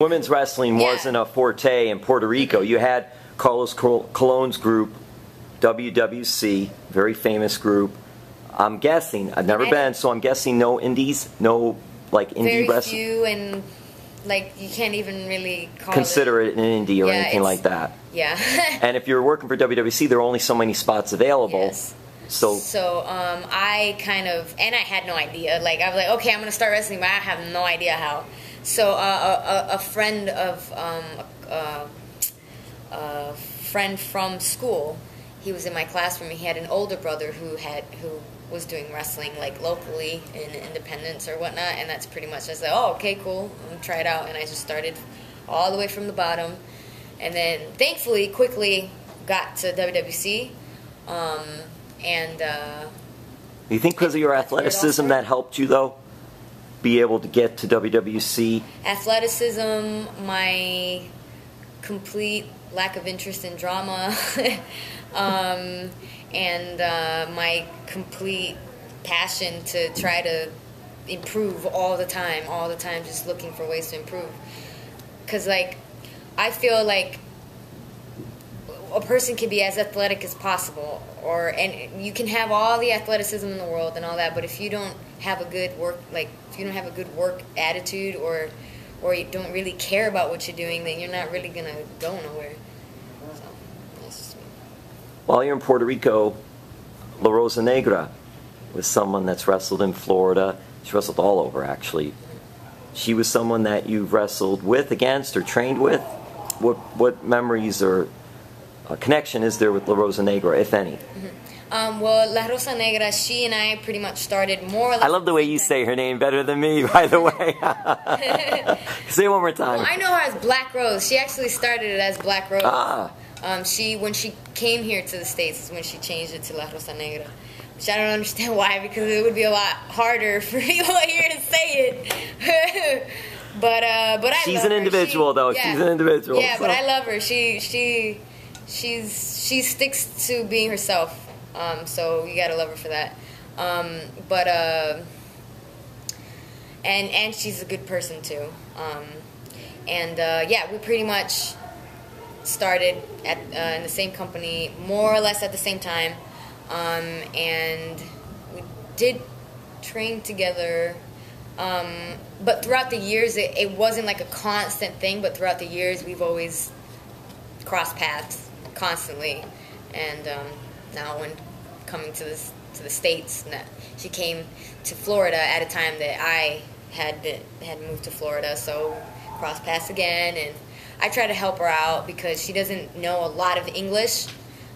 Women's wrestling wasn't a forte in Puerto Rico. You had Carlos Colon's group, WWC, very famous group. I'm guessing, I've never been, so I'm guessing no indies, no like indie wrestling. Very few, and like you can't even really consider it an indie or anything like that. Yeah. And if you're working for WWC, there are only so many spots available. Yes. So I kind of, and I had no idea. Like I was like, okay, I'm gonna start wrestling, but I have no idea how. So a friend of a friend from school, he was in my classroom. He had an older brother who was doing wrestling like locally in independents or whatnot, and that's pretty much. I was like, oh, okay, cool. I'm gonna try it out, and I just started all the way from the bottom, and then thankfully quickly got to WWC. You think because of your athleticism that helped you though? Be able to get to WWC? Athleticism, my complete lack of interest in drama, and my complete passion to try to improve all the time, just looking for ways to improve. Because, like, I feel like a person can be as athletic as possible, and you can have all the athleticism in the world and all that, but if you don't have a good work attitude, or you don't really care about what you're doing, then you're not really gonna go nowhere. So that's just me. While you're in Puerto Rico, La Rosa Negra was someone that's wrestled in Florida. She wrestled all over, actually. She was someone that you've wrestled with, against, or trained with. What memories or connection is there with La Rosa Negra, if any? Well, La Rosa Negra, she and I pretty much started more or less. I love the way you say her name better than me, by the way. Say it one more time. Well, I know her as Black Rose. She actually started it as Black Rose. When she came here to the States is when she changed it to La Rosa Negra. Which I don't understand why, because it would be a lot harder for people here to say it. But I love her. She's an individual, though. Yeah. She's an individual. Yeah, so. But I love her. She sticks to being herself. So you gotta love her for that. And she's a good person too. Yeah, we pretty much started in the same company, more or less at the same time. And we did train together. But throughout the years, it wasn't like a constant thing, but throughout the years, we've always crossed paths constantly. And now when coming to the States, she came to Florida at a time that I had moved to Florida, so crossed paths again, and I try to help her out because she doesn't know a lot of English.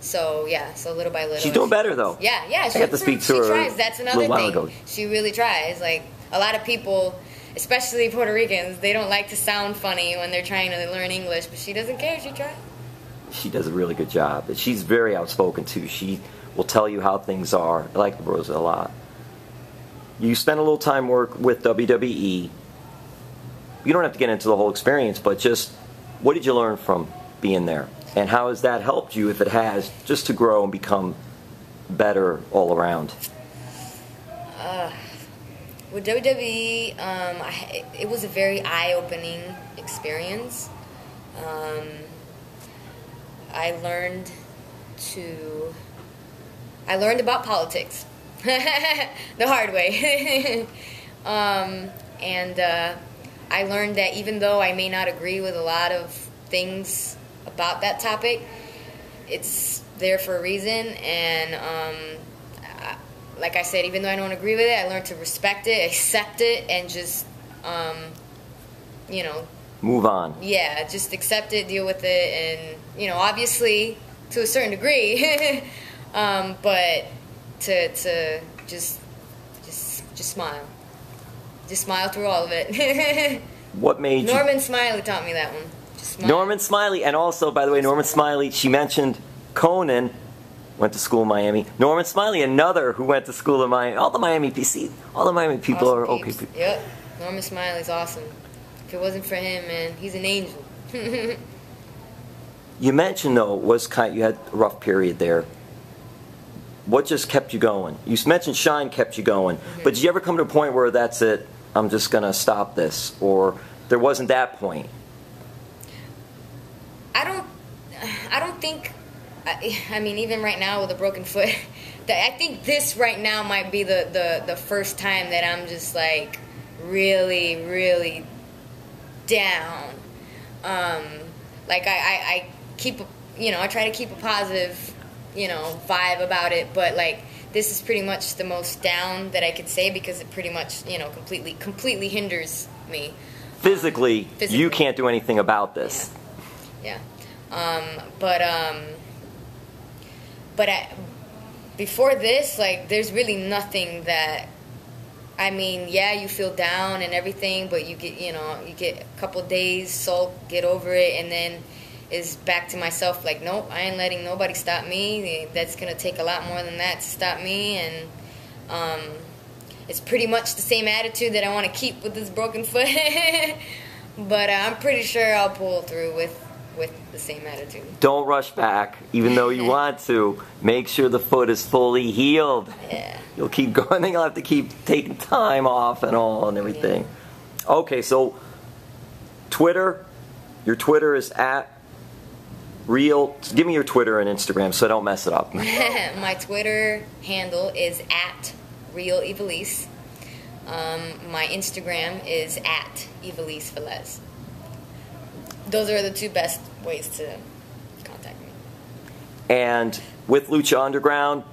So yeah, so little by little. She's doing better though. Yeah. I got to speak to her. She tries. That's another thing. She really tries. Like a lot of people, especially Puerto Ricans, they don't like to sound funny when they're trying to learn English, but she doesn't care. She tries. She does a really good job. She's very outspoken too. She will tell you how things are. I like Rosa a lot. You spent a little time with WWE. You don't have to get into the whole experience, but just what did you learn from being there? And how has that helped you, if it has, just to grow and become better all around? With WWE, it was a very eye-opening experience. I learned about politics the hard way. I learned that even though I may not agree with a lot of things about that topic, it's there for a reason. And like I said, even though I don't agree with it, I learned to respect it, accept it, and just, move on. Yeah, just accept it, deal with it, and, obviously, to a certain degree, but to just smile. Just smile through all of it. What made you... Norman Smiley taught me that one. Just smile. Norman Smiley, and also, by the way, Norman Smiley, she mentioned Conan, went to school in Miami. Norman Smiley, another who went to school in Miami. All the Miami people awesome are okay people. Yep, Norman Smiley's awesome. If it wasn't for him, man, he's an angel. You mentioned, though, you had a rough period there. What just kept you going? You mentioned Shine kept you going, but did you ever come to a point where that's it, I'm just going to stop this, or there wasn't that point? I don't think. I mean, even right now with a broken foot, I think this right now might be the first time that I'm just like really, really down. Like I keep, I try to keep a positive, vibe about it, but like this is pretty much the most down that I could say because it pretty much, completely hinders me. Physically, you can't do anything about this. Yeah. Before this, like, there's really nothing that, I mean, yeah, you feel down and everything, but you get, you get a couple days, sulk, get over it, and then is back to myself, like, nope, I ain't letting nobody stop me. That's going to take a lot more than that to stop me, and it's pretty much the same attitude that I want to keep with this broken foot, but I'm pretty sure I'll pull through with the same attitude. Don't rush back, even though you want to. Make sure the foot is fully healed. Yeah. You'll keep going, then you'll have to keep taking time off and all and everything. Yeah. Okay, so Twitter, your Twitter is at Real. Give me your Twitter and Instagram so I don't mess it up. My Twitter handle is at Real Ivelisse. My Instagram is at Ivelisse Velez. Those are the two best ways to contact me. And with Lucha Underground,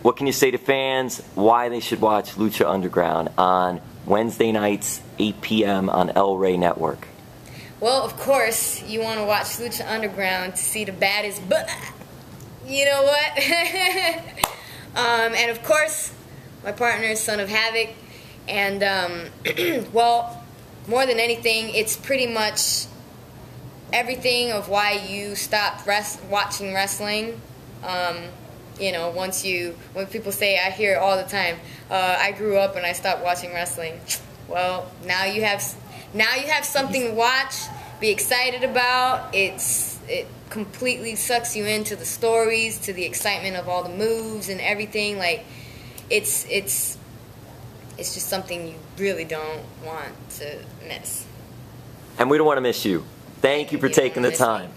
what can you say to fans why they should watch Lucha Underground on Wednesday nights, 8 p.m. on Rey Network? Well, of course, you want to watch Lucha Underground to see the baddest, but you know what? And of course, my partner is Son of Havoc. And, well, more than anything, it's pretty much everything of why you stopped watching wrestling. When people say, I hear it all the time, I grew up and I stopped watching wrestling. Well, now you have something to watch, be excited about. It completely sucks you into the stories, to the excitement of all the moves and everything. Like, it's just something you really don't want to miss. And we don't want to miss you. Thank you for taking the time.